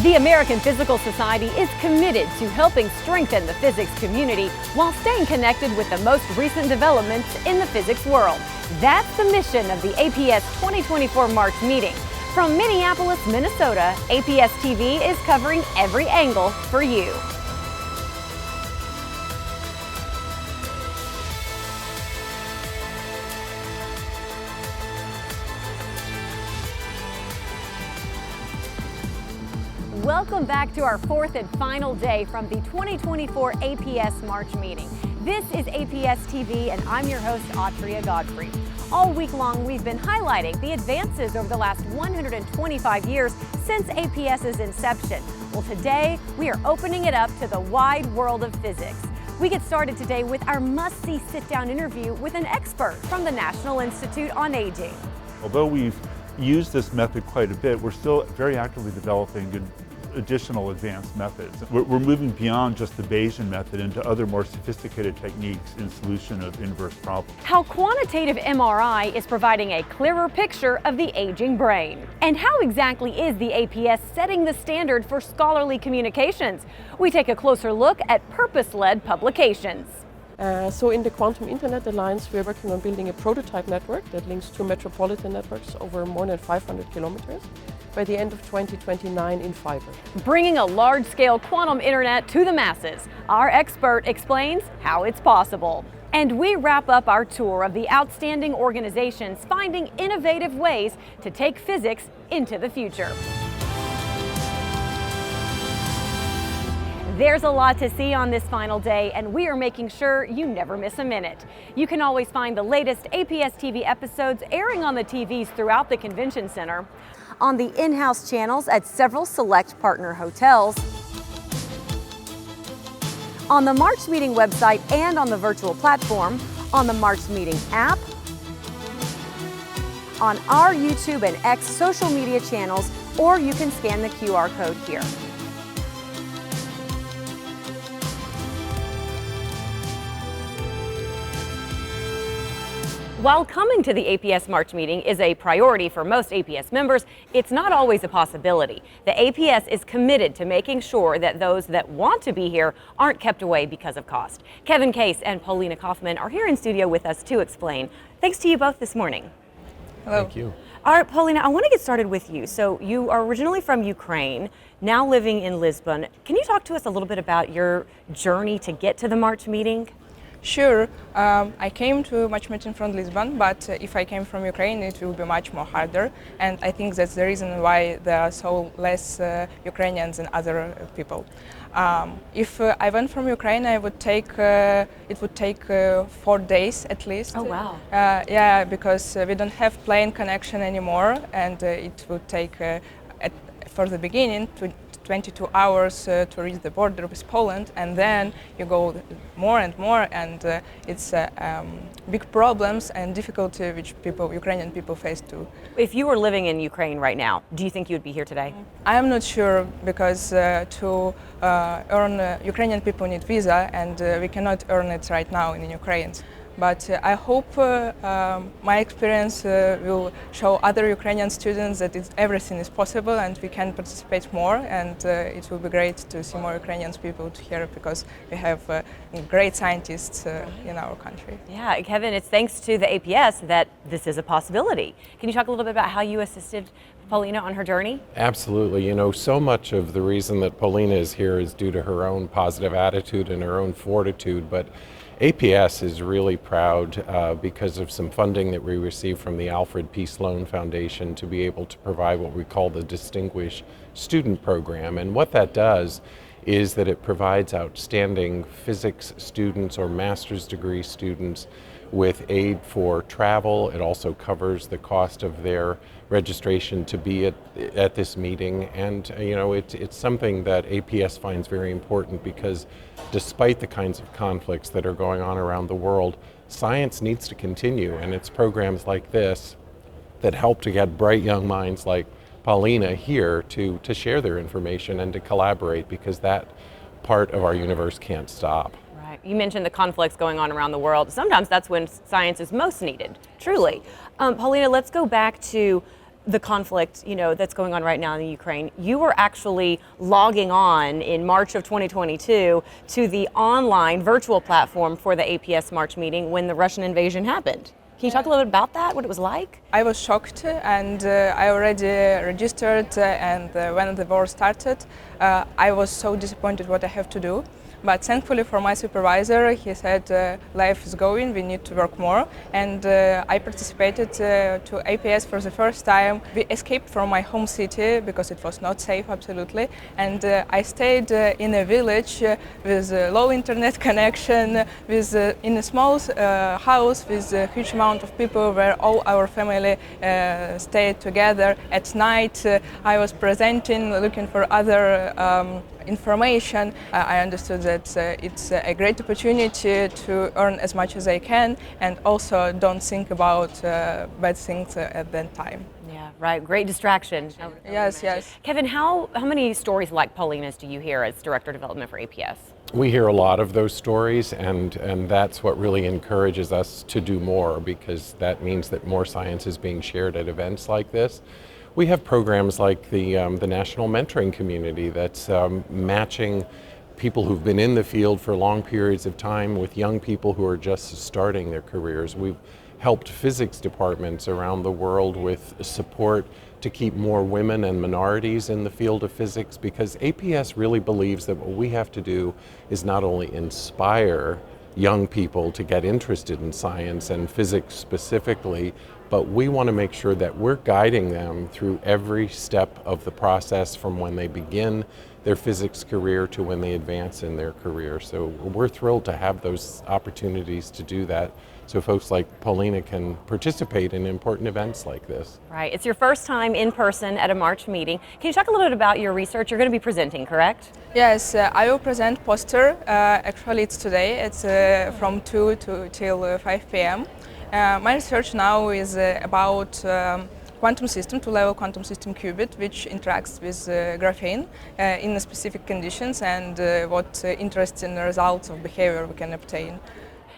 The American Physical Society is committed to helping strengthen the physics community while staying connected with the most recent developments in the physics world. That's the mission of the APS 2024 March Meeting. From Minneapolis, Minnesota, APS TV is covering every angle for you. Welcome back to our fourth and final day from the 2024 APS March Meeting. This is APS TV and I'm your host, Autria Godfrey. All week long, we've been highlighting the advances over the last 125 years since APS's inception. Well, today we are opening it up to the wide world of physics. We get started today with our must-see sit-down interview with an expert from the National Institute on Aging. Although we've used this method quite a bit, we're still very actively developing additional advanced methods. We're moving beyond just the Bayesian method into other more sophisticated techniques in solution of inverse problems. How quantitative MRI is providing a clearer picture of the aging brain. And how exactly is the APS setting the standard for scholarly communications? We take a closer look at purpose-led publications. So in the Quantum Internet Alliance, we're working on building a prototype network that links two metropolitan networks over more than 500 kilometers by the end of 2029 in fiber. Bringing a large-scale quantum internet to the masses, our expert explains how it's possible. And we wrap up our tour of the outstanding organizations finding innovative ways to take physics into the future. There's a lot to see on this final day, and we are making sure you never miss a minute. You can always find the latest APS TV episodes airing on the TVs throughout the Convention Center, on the in-house channels at several select partner hotels, on the March Meeting website and on the virtual platform, on the March Meeting app, on our YouTube and X social media channels, or you can scan the QR code here. While coming to the APS March Meeting is a priority for most APS members, it's not always a possibility. The APS is committed to making sure that those that want to be here aren't kept away because of cost. Kevin Case and Paulina Kaufman are here in studio with us to explain. Thanks to you both this morning. Hello. Thank you. All right, Paulina, I want to get started with you. So you are originally from Ukraine, now living in Lisbon. Can you talk to us a little bit about your journey to get to the March Meeting? Sure. I came to March Meeting from Lisbon, but if I came from Ukraine, it will be much more harder. And I think that's the reason why there are so less Ukrainians and other people. If I went from Ukraine, it would take 4 days at least. Oh, wow. Yeah, because we don't have plane connection anymore, and it would take, for the beginning, 22 hours to reach the border with Poland, and then you go more and more, and it's big problems and difficulty which Ukrainian people face too. If you were living in Ukraine right now, do you think you would be here today? I am not sure, because to earn Ukrainian people need visa, and we cannot earn it right now in Ukraine. But I hope my experience will show other Ukrainian students that everything is possible and we can participate more, and it will be great to see more Ukrainian people here, because we have great scientists in our country. Yeah, Kevin, it's thanks to the APS that this is a possibility. Can you talk a little bit about how you assisted Paulina on her journey? Absolutely. You know, so much of the reason that Paulina is here is due to her own positive attitude and her own fortitude, but APS is really proud because of some funding that we received from the Alfred P. Sloan Foundation to be able to provide what we call the Distinguished Student Program. And what that does is that it provides outstanding physics students or master's degree students with aid for travel. It also covers the cost of their registration to be at this meeting, and you know, it's something that APS finds very important, because despite the kinds of conflicts that are going on around the world, science needs to continue, and it's programs like this that help to get bright young minds like Paulina here to share their information and to collaborate, because that part of our universe can't stop. Right. You mentioned the conflicts going on around the world. Sometimes that's when science is most needed, truly. Paulina, let's go back to the conflict, that's going on right now in the Ukraine, you were actually logging on in March of 2022 to the online virtual platform for the APS March meeting when the Russian invasion happened. Can you talk a little bit about that, what it was like? I was shocked, and I already registered, and when the war started, I was so disappointed what I have to do. But thankfully for my supervisor, he said, life is going, we need to work more. And I participated to APS for the first time. We escaped from my home city because it was not safe, absolutely. And I stayed in a village with a low internet connection, in a small house with a huge amount of people where all our family stayed together. At night, I was presenting, looking for other information. I understood that it's a great opportunity to earn as much as I can and also don't think about bad things at that time. Yeah, right. Great distraction. Yes, yes. Kevin, how many stories like Paulina's do you hear as Director of Development for APS? We hear a lot of those stories, and that's what really encourages us to do more, because that means that more science is being shared at events like this. We have programs like the National Mentoring Community that's matching people who've been in the field for long periods of time with young people who are just starting their careers. We've helped physics departments around the world with support to keep more women and minorities in the field of physics, because APS really believes that what we have to do is not only inspire young people to get interested in science and physics specifically, but we want to make sure that we're guiding them through every step of the process from when they begin their physics career to when they advance in their career. So we're thrilled to have those opportunities to do that, so folks like Paulina can participate in important events like this. Right. It's your first time in person at a March meeting. Can you talk a little bit about your research? You're going to be presenting, correct? Yes, I will present poster. Actually, it's today. It's from 2 till 5 p.m. My research now is about quantum system, two-level quantum system qubit, which interacts with graphene in specific conditions, and what interesting results of behavior we can obtain.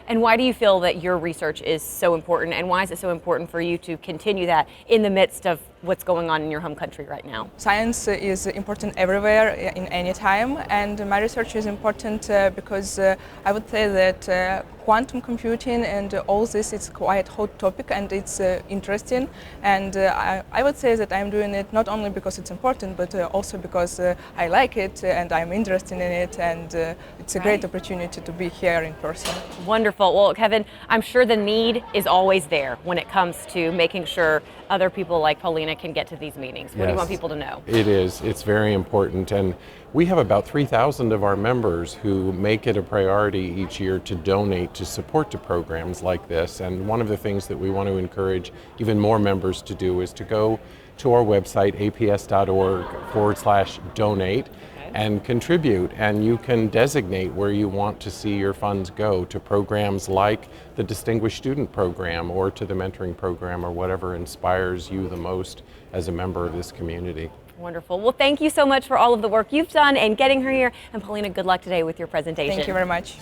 And why do you feel that your research is so important, and why is it so important for you to continue that in the midst of what's going on in your home country right now? Science is important everywhere, in any time, and my research is important because I would say that quantum computing and all this is quite hot topic, and it's interesting, and I would say that I'm doing it not only because it's important, but also because I like it and I'm interested in it, and it's a great opportunity to be here in person. Wonderful. Well, Kevin, I'm sure the need is always there when it comes to making sure other people like Paulina can get to these meetings. What do you want people to know? It is. It's very important. And we have about 3,000 of our members who make it a priority each year to donate to support to programs like this. And one of the things that we want to encourage even more members to do is to go to our website, aps.org/donate, and contribute, and you can designate where you want to see your funds go to programs like the Distinguished Student Program or to the mentoring program or whatever inspires you the most as a member of this community. Wonderful. Well, thank you so much for all of the work you've done and getting her here. And Paulina, good luck today with your presentation. Thank you very much.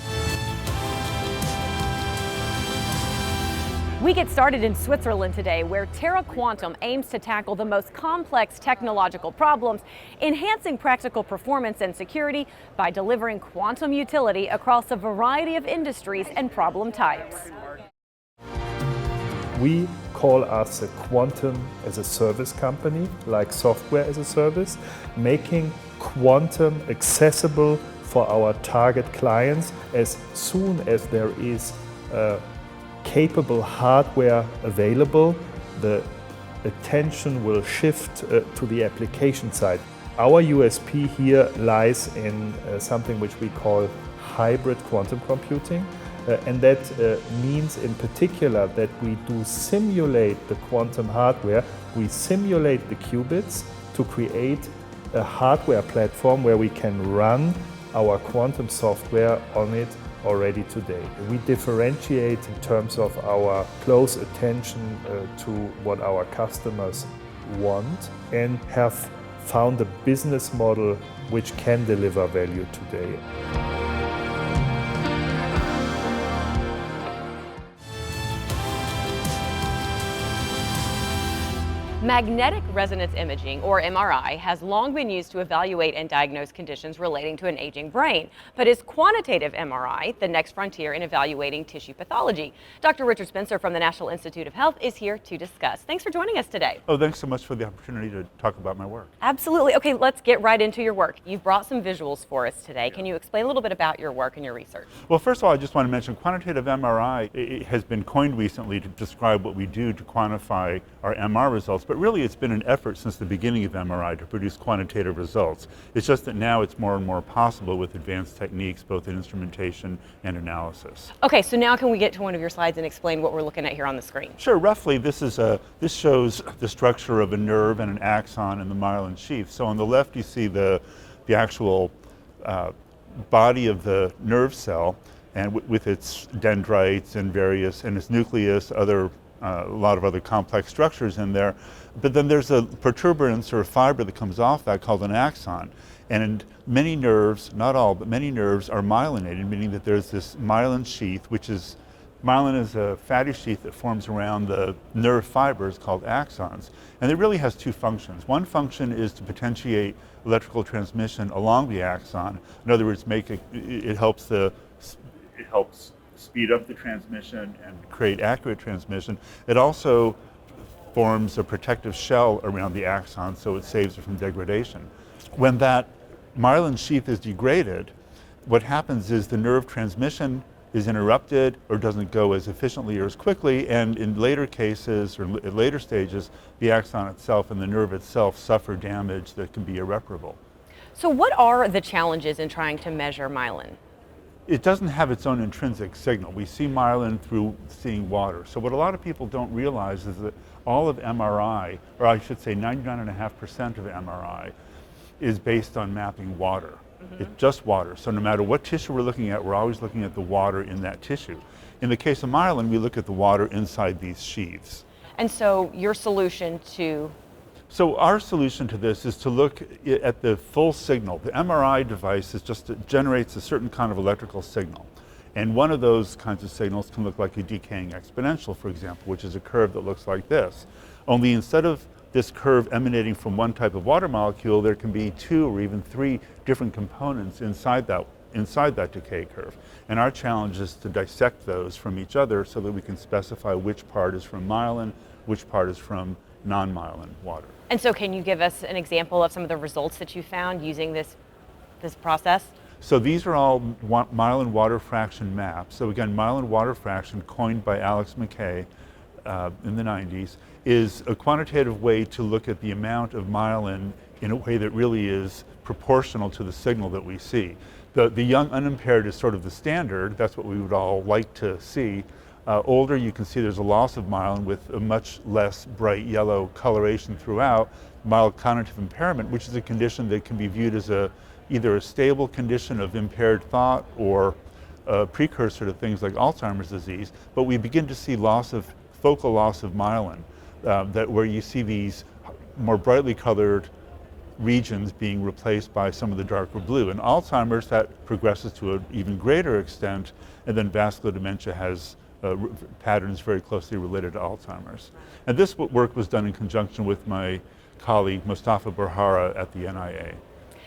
We get started in Switzerland today, where Terra Quantum aims to tackle the most complex technological problems, enhancing practical performance and security by delivering quantum utility across a variety of industries and problem types. We call us a quantum as a service company, like software as a service, making quantum accessible for our target clients as soon as there is capable hardware available. The attention will shift to the application side. Our USP here lies in something which we call hybrid quantum computing, and that means in particular that we do simulate the quantum hardware. We simulate the qubits to create a hardware platform where we can run our quantum software on it already today. We differentiate in terms of our close attention to what our customers want, and have found a business model which can deliver value today. Magnetic resonance imaging, or MRI, has long been used to evaluate and diagnose conditions relating to an aging brain. But is quantitative MRI the next frontier in evaluating tissue pathology? Dr. Richard Spencer from the National Institute of Health is here to discuss. Thanks for joining us today. Oh, thanks so much for the opportunity to talk about my work. Absolutely. Okay, let's get right into your work. You've brought some visuals for us today. Can you explain a little bit about your work and your research? Well, first of all, I just want to mention quantitative MRI it has been coined recently to describe what we do to quantify our MR results, but really it's been an effort since the beginning of MRI to produce quantitative results. It's just that now it's more and more possible with advanced techniques, both in instrumentation and analysis. Okay, so now can we get to one of your slides and explain what we're looking at here on the screen? Sure. Roughly, this shows the structure of a nerve and an axon in the myelin sheath. So on the left, you see the actual body of the nerve cell, and with its dendrites and its nucleus, a lot of other complex structures in there. But then there's a protuberance or a fiber that comes off that called an axon. And many nerves, not all, but many nerves are myelinated, meaning that there's this myelin sheath, myelin is a fatty sheath that forms around the nerve fibers called axons. And it really has two functions. One function is to potentiate electrical transmission along the axon. In other words, it helps speed up the transmission and create accurate transmission. It also forms a protective shell around the axon, so it saves it from degradation. When that myelin sheath is degraded, what happens is the nerve transmission is interrupted or doesn't go as efficiently or as quickly, and in later cases or at later stages, the axon itself and the nerve itself suffer damage that can be irreparable. So what are the challenges in trying to measure myelin? It doesn't have its own intrinsic signal. We see myelin through seeing water. So what a lot of people don't realize is that all of MRI, or I should say 99.5% of MRI, is based on mapping water. It's just water. So no matter what tissue we're looking at, we're always looking at the water in that tissue. In the case of myelin, we look at the water inside these sheaths. And so your solution to... So our solution to this is to look at the full signal. The MRI device generates a certain kind of electrical signal. And one of those kinds of signals can look like a decaying exponential, for example, which is a curve that looks like this. Only instead of this curve emanating from one type of water molecule, there can be 2 or even 3 different components inside that decay curve. And our challenge is to dissect those from each other so that we can specify which part is from myelin, which part is from non-myelin water. And so can you give us an example of some of the results that you found using this process? So these are all myelin water fraction maps. So again, myelin water fraction, coined by Alex McKay in the 90s, is a quantitative way to look at the amount of myelin in a way that really is proportional to the signal that we see. The young unimpaired is sort of the standard. That's what we would all like to see. Older, you can see there's a loss of myelin with a much less bright yellow coloration throughout, mild cognitive impairment, which is a condition that can be viewed as either a stable condition of impaired thought or a precursor to things like Alzheimer's disease. But we begin to see focal loss of myelin, where you see these more brightly colored regions being replaced by some of the darker blue. In Alzheimer's, that progresses to an even greater extent, and then vascular dementia has patterns very closely related to Alzheimer's. And this work was done in conjunction with my colleague Mustafa Burhara at the NIA.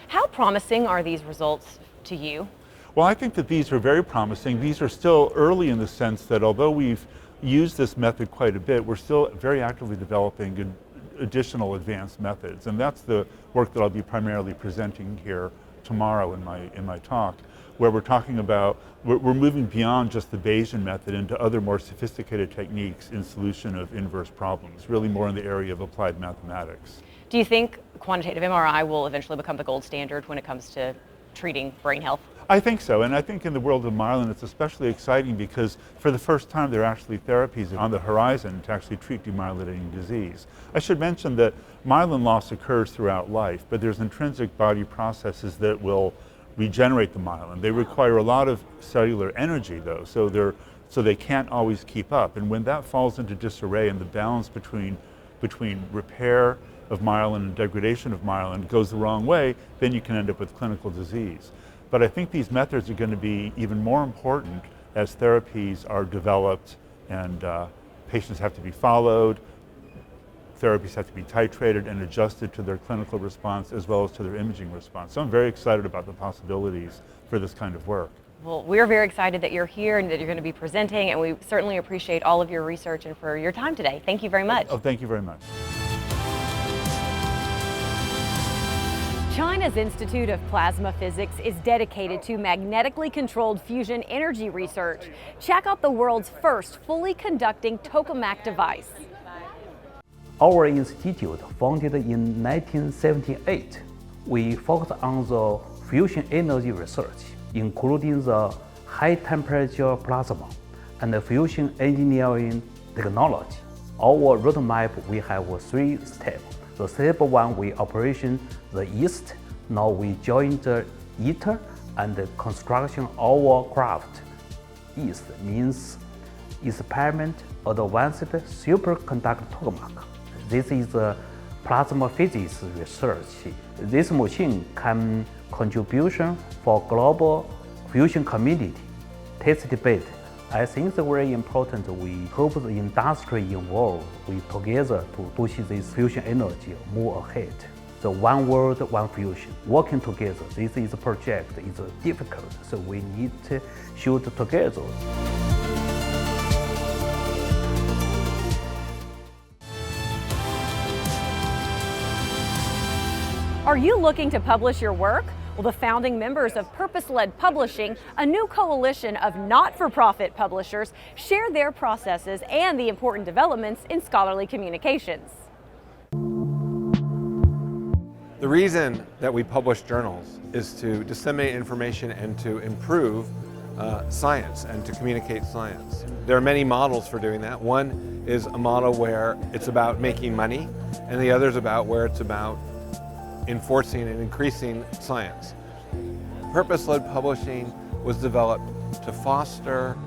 How promising are these results to you? Well, I think that these are very promising. These are still early in the sense that although we've used this method quite a bit, we're still very actively developing additional advanced methods. And that's the work that I'll be primarily presenting here tomorrow in my talk, where we're talking about, we're moving beyond just the Bayesian method into other more sophisticated techniques in solution of inverse problems, really more in the area of applied mathematics. Do you think quantitative MRI will eventually become the gold standard when it comes to treating brain health? I think so, and I think in the world of myelin it's especially exciting because for the first time there are actually therapies on the horizon to actually treat demyelinating disease. I should mention that myelin loss occurs throughout life, but there's intrinsic body processes that will regenerate the myelin. They require a lot of cellular energy though, so they can't always keep up. And when that falls into disarray and the balance between repair of myelin and degradation of myelin goes the wrong way, then you can end up with clinical disease. But I think these methods are going to be even more important as therapies are developed and patients have to be followed therapies have to be titrated and adjusted to their clinical response as well as to their imaging response. So I'm very excited about the possibilities for this kind of work. Well, we're very excited that you're here and that you're going to be presenting, and we certainly appreciate all of your research and for your time today. Thank you very much. Oh, thank you very much. China's Institute of Plasma Physics is dedicated to magnetically controlled fusion energy research. Check out the world's first fully conducting tokamak device. Our institute, founded in 1978, we focus on the fusion energy research, including the high-temperature plasma and the fusion engineering technology. Our roadmap, we have 3 steps. The step 1, we operation the yeast. Now we join the ITER and the construction of our craft. Yeast means experiment advanced superconductor tokamak. This is a plasma physics research. This machine can contribution for global fusion community. Test debate. I think it's very important. We hope the industry involved, we together to push this fusion energy move ahead. The one world, one fusion, working together. This is a project. It's difficult, so we need to shoot together. Are you looking to publish your work? Well, the founding members of Purpose-Led Publishing, a new coalition of not-for-profit publishers, share their processes and the important developments in scholarly communications. The reason that we publish journals is to disseminate information and to improve science and to communicate science. There are many models for doing that. One is a model where it's about making money, and the other is about where it's about enforcing and increasing science. Purpose-led publishing was developed to foster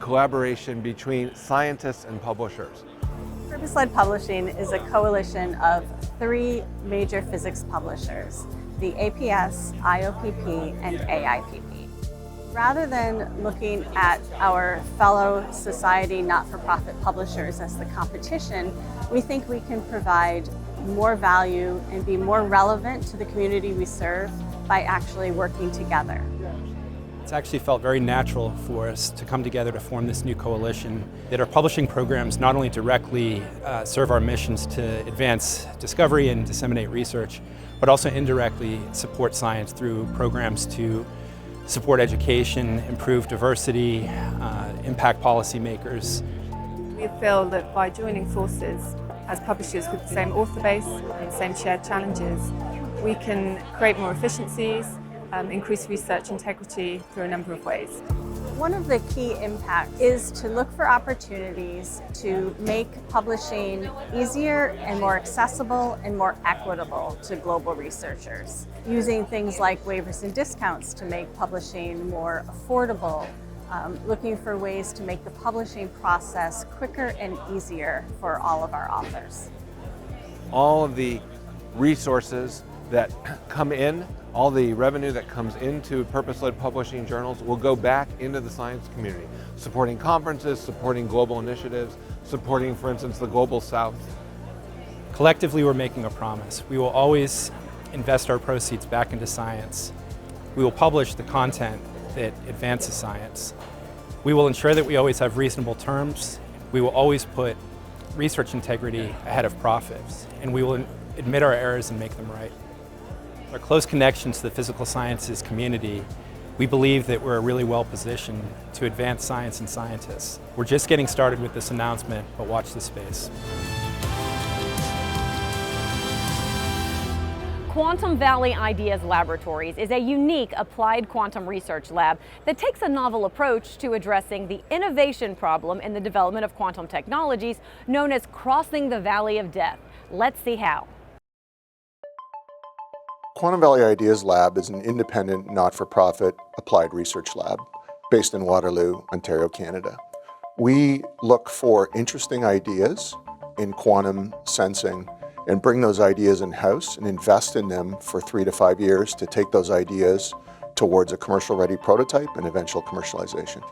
collaboration between scientists and publishers. Purpose-led publishing is a coalition of 3 major physics publishers, the APS, IOPP, and AIPP. Rather than looking at our fellow society not-for-profit publishers as the competition, we think we can provide more value and be more relevant to the community we serve by actually working together. It's actually felt very natural for us to come together to form this new coalition, that our publishing programs not only directly serve our missions to advance discovery and disseminate research, but also indirectly support science through programs to support education, improve diversity, impact policymakers. We feel that by joining forces as publishers with the same author base and the same shared challenges, we can create more efficiencies, increase research integrity through a number of ways. One of the key impacts is to look for opportunities to make publishing easier and more accessible and more equitable to global researchers, using things like waivers and discounts to make publishing more affordable, looking for ways to make the publishing process quicker and easier for all of our authors. All of the resources that come in, all the revenue that comes into purpose-led publishing journals will go back into the science community, supporting conferences, supporting global initiatives, supporting, for instance, the Global South. Collectively, we're making a promise. We will always invest our proceeds back into science. We will publish the content that advances science. We will ensure that we always have reasonable terms. We will always put research integrity ahead of profits, and we will admit our errors and make them right. Our close connection to the physical sciences community, we believe that we're really well positioned to advance science and scientists. We're just getting started with this announcement, but watch this space. Quantum Valley Ideas Laboratories is a unique applied quantum research lab that takes a novel approach to addressing the innovation problem in the development of quantum technologies known as crossing the valley of death. Let's see how. Quantum Valley Ideas Lab is an independent, not-for-profit applied research lab based in Waterloo, Ontario, Canada. We look for interesting ideas in quantum sensing and bring those ideas in-house and invest in them for 3 to 5 years to take those ideas towards a commercial-ready prototype and eventual commercialization.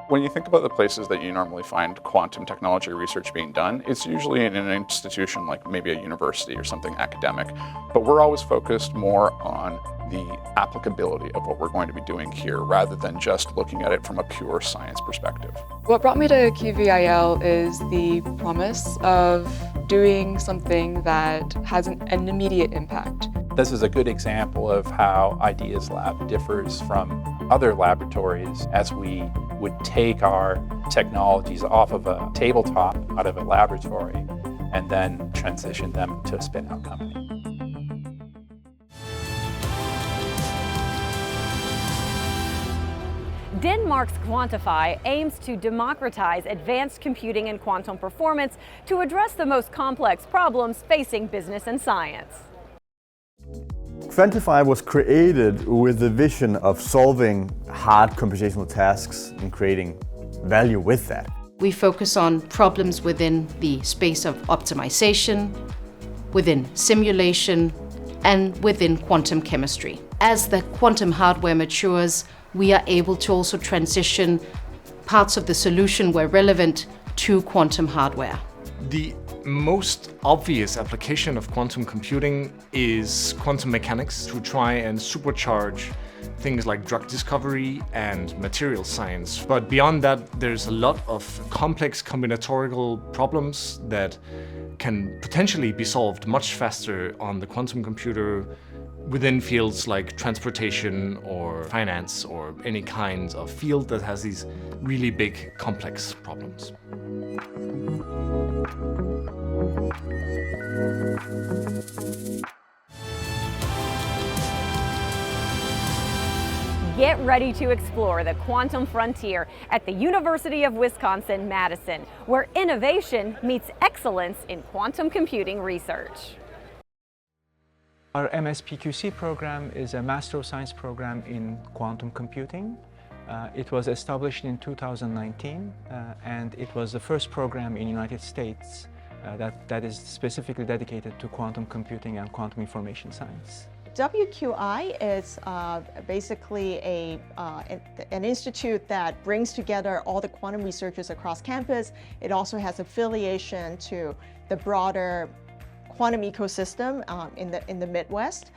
When you think about the places that you normally find quantum technology research being done, it's usually in an institution like maybe a university or something academic. But we're always focused more on the applicability of what we're going to be doing here rather than just looking at it from a pure science perspective. What brought me to QVIL is the promise of doing something that has an immediate impact. This is a good example of how Ideas Lab differs from other laboratories as we would take our technologies off of a tabletop, out of a laboratory, and then transition them to a spin-out company. Denmark's Quantify aims to democratize advanced computing and quantum performance to address the most complex problems facing business and science. Quantify was created with the vision of solving hard computational tasks and creating value with that. We focus on problems within the space of optimization, within simulation, and within quantum chemistry. As the quantum hardware matures, we are able to also transition parts of the solution where relevant to quantum hardware. The most obvious application of quantum computing is quantum mechanics to try and supercharge things like drug discovery and material science. But beyond that, there's a lot of complex combinatorial problems that can potentially be solved much faster on the quantum computer within fields like transportation or finance or any kind of field that has these really big complex problems. Get ready to explore the quantum frontier at the University of Wisconsin-Madison, where innovation meets excellence in quantum computing research. Our MSPQC program is a Master of Science program in quantum computing. It was established in 2019 and it was the first program in the United States that is specifically dedicated to quantum computing and quantum information science. WQI is basically an institute that brings together all the quantum researchers across campus. It also has affiliation to the broader quantum ecosystem in the Midwest,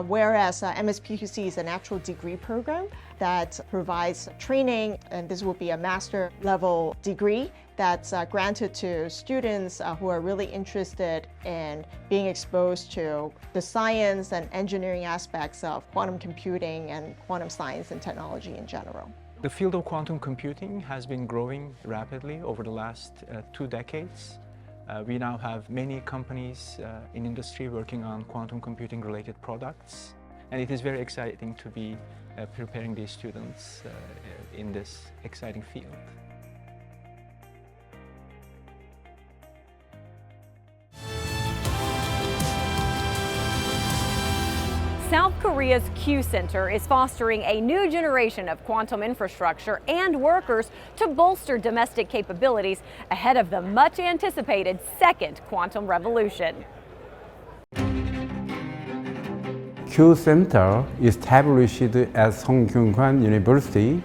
whereas MSPQC is an actual degree program that provides training, and this will be a master level degree that's granted to students who are really interested in being exposed to the science and engineering aspects of quantum computing and quantum science and technology in general. The field of quantum computing has been growing rapidly over the last 2 decades. We now have many companies in industry working on quantum computing related products, and it is very exciting to be preparing these students in this exciting field. South Korea's Q Center is fostering a new generation of quantum infrastructure and workers to bolster domestic capabilities ahead of the much anticipated second quantum revolution. Q Center, established at Sungkyunkwan University,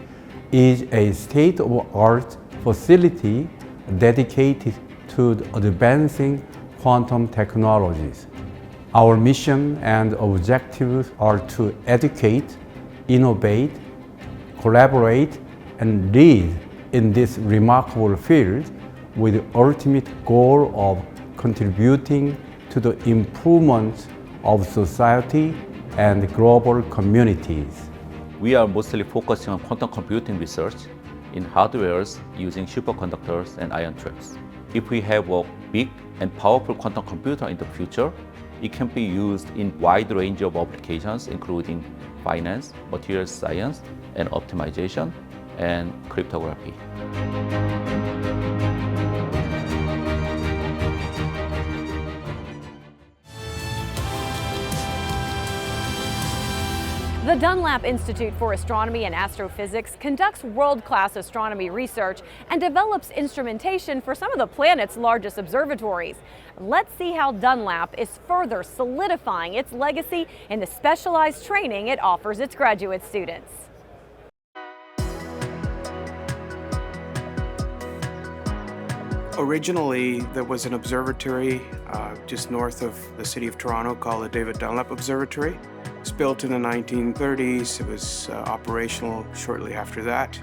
is a state-of-the-art facility dedicated to advancing quantum technologies. Our mission and objectives are to educate, innovate, collaborate, and lead in this remarkable field with the ultimate goal of contributing to the improvement of society and global communities. We are mostly focusing on quantum computing research in hardwares using superconductors and ion traps. If we have a big and powerful quantum computer in the future, it can be used in a wide range of applications, including finance, material science, and optimization, and cryptography. The Dunlap Institute for Astronomy and Astrophysics conducts world-class astronomy research and develops instrumentation for some of the planet's largest observatories. Let's see how Dunlap is further solidifying its legacy in the specialized training it offers its graduate students. Originally, there was an observatory just north of the city of Toronto called the David Dunlap Observatory. It was built in the 1930s. It was operational shortly after that.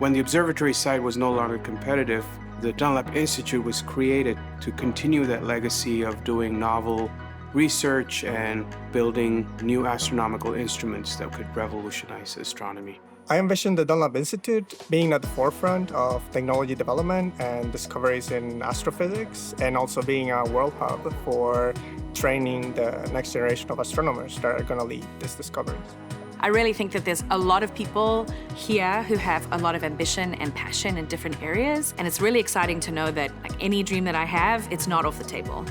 When the observatory site was no longer competitive, the Dunlap Institute was created to continue that legacy of doing novel research and building new astronomical instruments that could revolutionize astronomy. I envision the Dunlap Institute being at the forefront of technology development and discoveries in astrophysics, and also being a world hub for training the next generation of astronomers that are going to lead these discoveries. I really think that there's a lot of people here who have a lot of ambition and passion in different areas, and it's really exciting to know that like any dream that I have, it's not off the table.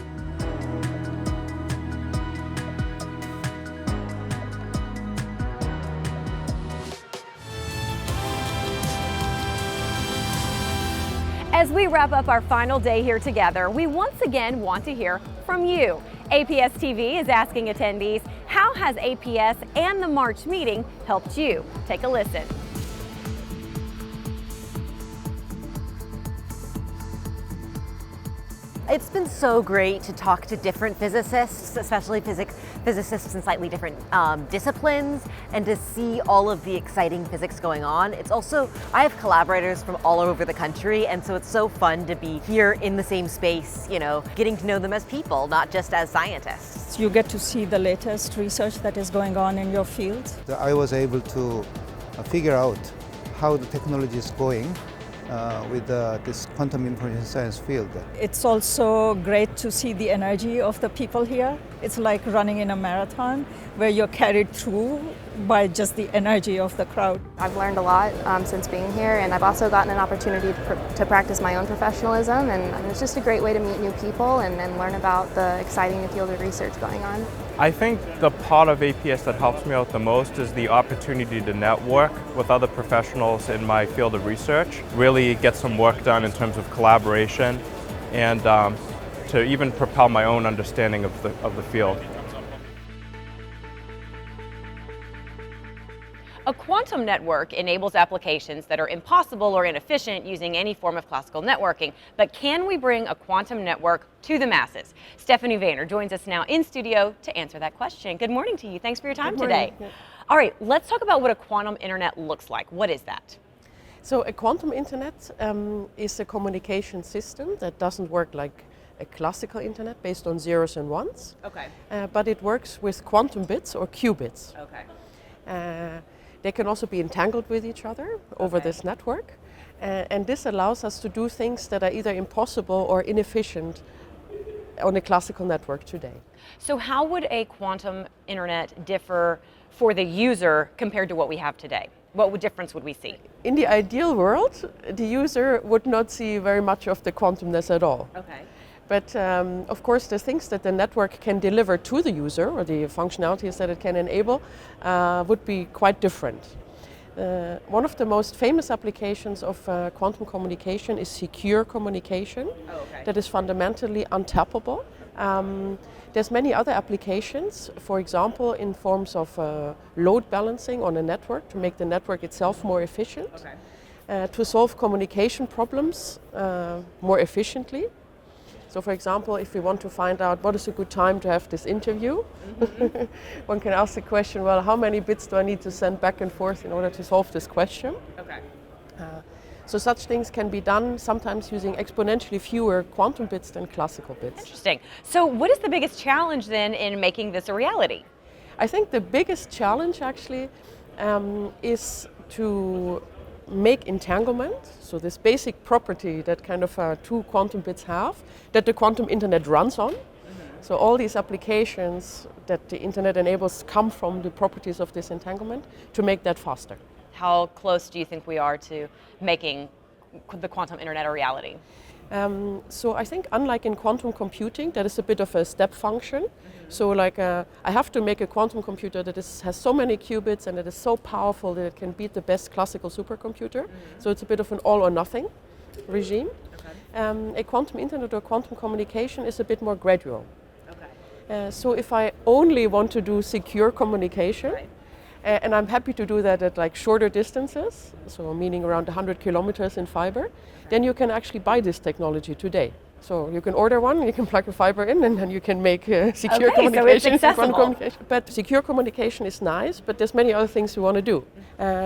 As we wrap up our final day here together, we once again want to hear from you. APS TV is asking attendees, how has APS and the March meeting helped you? Take a listen. It's been so great to talk to different physicists, especially physicists in slightly different disciplines, and to see all of the exciting physics going on. It's also, I have collaborators from all over the country, and so it's so fun to be here in the same space, you know, getting to know them as people, not just as scientists. You get to see the latest research that is going on in your field. I was able to figure out how the technology is going with this quantum information science field. It's also great to see the energy of the people here. It's like running in a marathon where you're carried through by just the energy of the crowd. I've learned a lot since being here, and I've also gotten an opportunity to practice my own professionalism, and it's just a great way to meet new people and learn about the exciting new field of research going on. I think the part of APS that helps me out the most is the opportunity to network with other professionals in my field of research, really get some work done in terms of collaboration, and to even propel my own understanding of the field. A quantum network enables applications that are impossible or inefficient using any form of classical networking. But can we bring a quantum network to the masses? Stephanie Vayner joins us now in studio to answer that question. Good morning to you. Thanks for your time today. Yeah. All right, let's talk about what a quantum internet looks like. What is that? So a quantum internet is a communication system that doesn't work like a classical internet based on zeros and ones. Okay. But it works with quantum bits or qubits. Okay. They can also be entangled with each other over this network. And this allows us to do things that are either impossible or inefficient on a classical network today. So how would a quantum internet differ for the user compared to what we have today? What difference would we see? In the ideal world, the user would not see very much of the quantumness at all. Okay. But of course, the things that the network can deliver to the user, or the functionalities that it can enable, would be quite different. One of the most famous applications of quantum communication is secure communication. That is fundamentally untappable. There's many other applications, for example, in forms of load balancing on a network to make the network itself more efficient, to solve communication problems more efficiently. So for example, if we want to find out what is a good time to have this interview, one can ask the question, well, how many bits do I need to send back and forth in order to solve this question? Okay. So such things can be done sometimes using exponentially fewer quantum bits than classical bits. Interesting. So what is the biggest challenge then in making this a reality? I think the biggest challenge actually is to make entanglement, so this basic property that kind of two quantum bits have, that the quantum internet runs on. So all these applications that the internet enables come from the properties of this entanglement, to make that faster. How close do you think we are to making the quantum internet a reality? So I think unlike in quantum computing, that is a bit of a step function. So like I have to make a quantum computer that has so many qubits and that is so powerful that it can beat the best classical supercomputer. So it's a bit of an all or nothing regime. A quantum internet or quantum communication is a bit more gradual. So if I only want to do secure communication, And I'm happy to do that at like shorter distances, so meaning around 100 kilometers in fiber. Then you can actually buy this technology today. So you can order one, you can plug a fiber in, and then you can make secure communication. So it's accessible. But secure communication is nice, but there's many other things we want to do.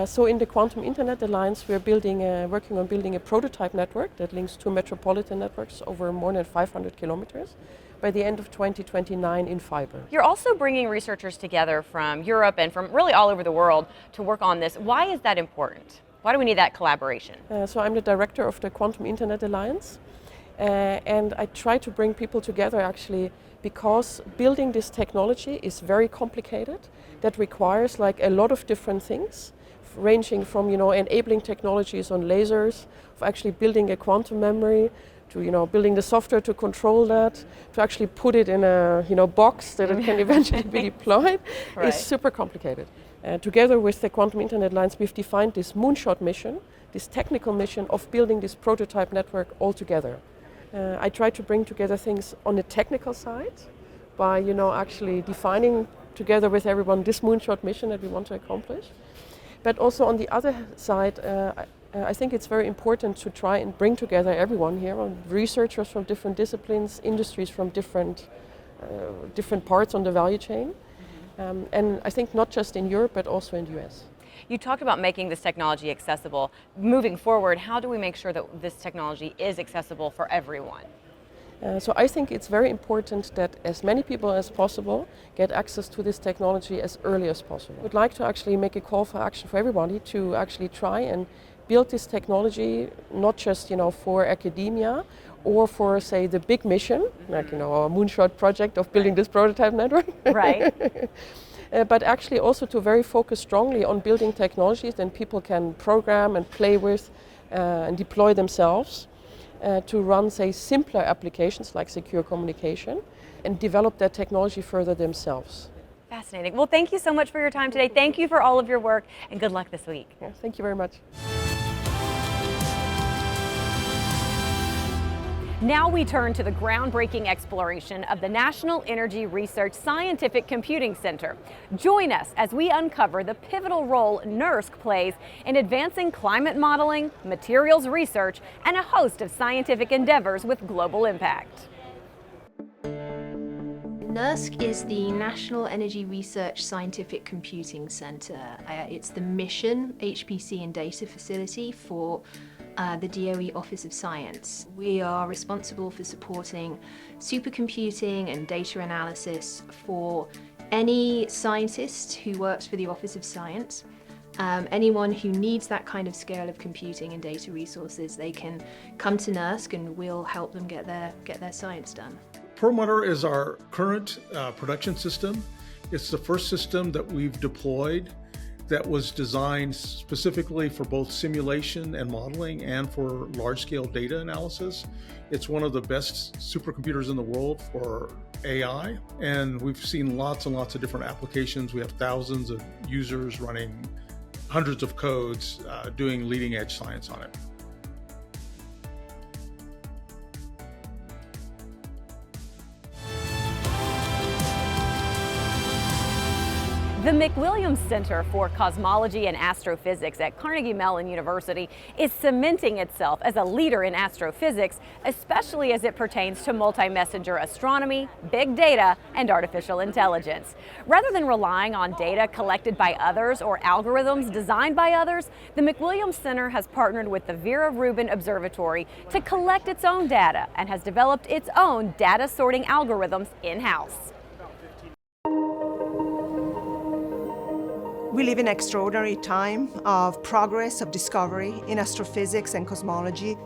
So in the Quantum Internet Alliance, we're working on building a prototype network that links two metropolitan networks over more than 500 kilometers by the end of 2029 in fiber. You're also bringing researchers together from Europe and from really all over the world to work on this. Why is that important? Why do we need that collaboration? So I'm the director of the Quantum Internet Alliance. And I try to bring people together actually because building this technology is very complicated. That requires like a lot of different things, ranging from enabling technologies on lasers, of actually building a quantum memory, to building the software to control that, to actually put it in a box that it can eventually be deployed. Right. Is super complicated. Together with the Quantum Internet Alliance, we've defined this moonshot mission, this technical mission of building this prototype network all together. I try to bring together things on the technical side by, actually defining together with everyone this moonshot mission that we want to accomplish. But also on the other side, I think it's very important to try and bring together everyone here, researchers from different disciplines, industries from different parts on the value chain. And I think not just in Europe, but also in the US. You talked about making this technology accessible. Moving forward, how do we make sure that this technology is accessible for everyone? So I think it's very important that as many people as possible get access to this technology as early as possible. I would like to actually make a call for action for everybody to actually try and build this technology, not just for academia or for, say, the big mission, like our moonshot project of building this prototype network. Right. But actually also to very focus strongly on building technologies that people can program and play with and deploy themselves to run, say, simpler applications like secure communication and develop that technology further themselves. Fascinating. Well, thank you so much for your time today. Thank you for all of your work and good luck this week. Yeah, thank you very much. Now we turn to the groundbreaking exploration of the National Energy Research Scientific Computing Center. Join us as we uncover the pivotal role NERSC plays in advancing climate modeling, materials research, and a host of scientific endeavors with global impact. NERSC is the National Energy Research Scientific Computing Center. It's the mission, HPC and data facility for the DOE Office of Science. We are responsible for supporting supercomputing and data analysis for any scientist who works for the Office of Science. Anyone who needs that kind of scale of computing and data resources, they can come to NERSC and we'll help them get their science done. Perlmutter is our current production system. It's the first system that we've deployed that was designed specifically for both simulation and modeling and for large-scale data analysis. It's one of the best supercomputers in the world for AI, and we've seen lots and lots of different applications. We have thousands of users running hundreds of codes doing leading-edge science on it. The McWilliams Center for Cosmology and Astrophysics at Carnegie Mellon University is cementing itself as a leader in astrophysics, especially as it pertains to multi-messenger astronomy, big data, and artificial intelligence. Rather than relying on data collected by others or algorithms designed by others, the McWilliams Center has partnered with the Vera Rubin Observatory to collect its own data and has developed its own data sorting algorithms in-house. We live in an extraordinary time of progress, of discovery in astrophysics and cosmology.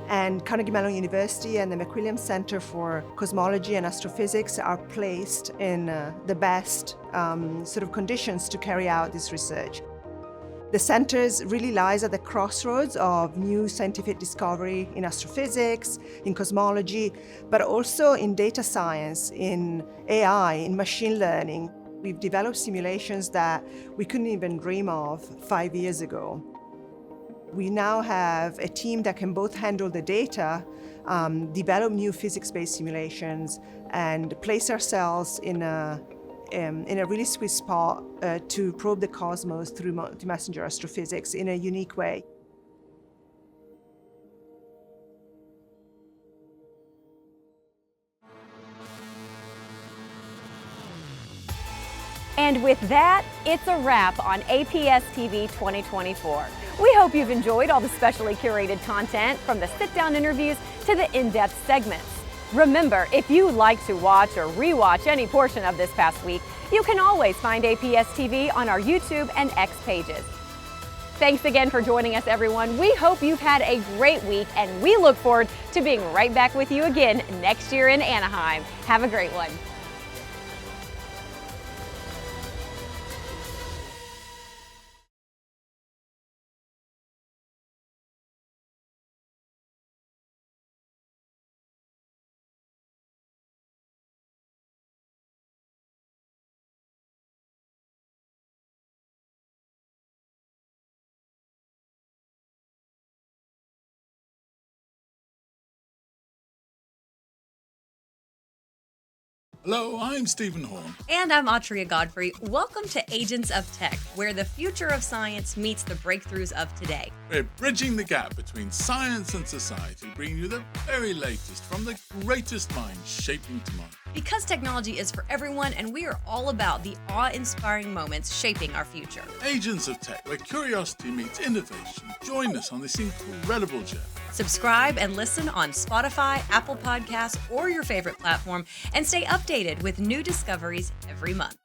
And Carnegie Mellon University and the McWilliams Center for Cosmology and Astrophysics are placed in the best sort of conditions to carry out this research. The centers really lies at the crossroads of new scientific discovery in astrophysics, in cosmology, but also in data science, in AI, in machine learning. We've developed simulations that we couldn't even dream of 5 years ago. We now have a team that can both handle the data, develop new physics-based simulations, and place ourselves in a in a really sweet spot to probe the cosmos through multi-messenger astrophysics in a unique way. And with that, it's a wrap on APS TV 2024. We hope you've enjoyed all the specially curated content, from the sit-down interviews to the in-depth segments. Remember, if you like to watch or rewatch any portion of this past week, you can always find APS TV on our YouTube and X pages. Thanks again for joining us, everyone. We hope you've had a great week, and we look forward to being right back with you again next year in Anaheim. Have a great one. Hello, I'm Stephen Horn. And I'm Atria Godfrey. Welcome to Agents of Tech, where the future of science meets the breakthroughs of today. We're bridging the gap between science and society, bringing you the very latest from the greatest minds shaping tomorrow. Because technology is for everyone, and we are all about the awe-inspiring moments shaping our future. Agents of Tech, where curiosity meets innovation. Join us on this incredible journey. Subscribe and listen on Spotify, Apple Podcasts, or your favorite platform, and stay updated with new discoveries every month.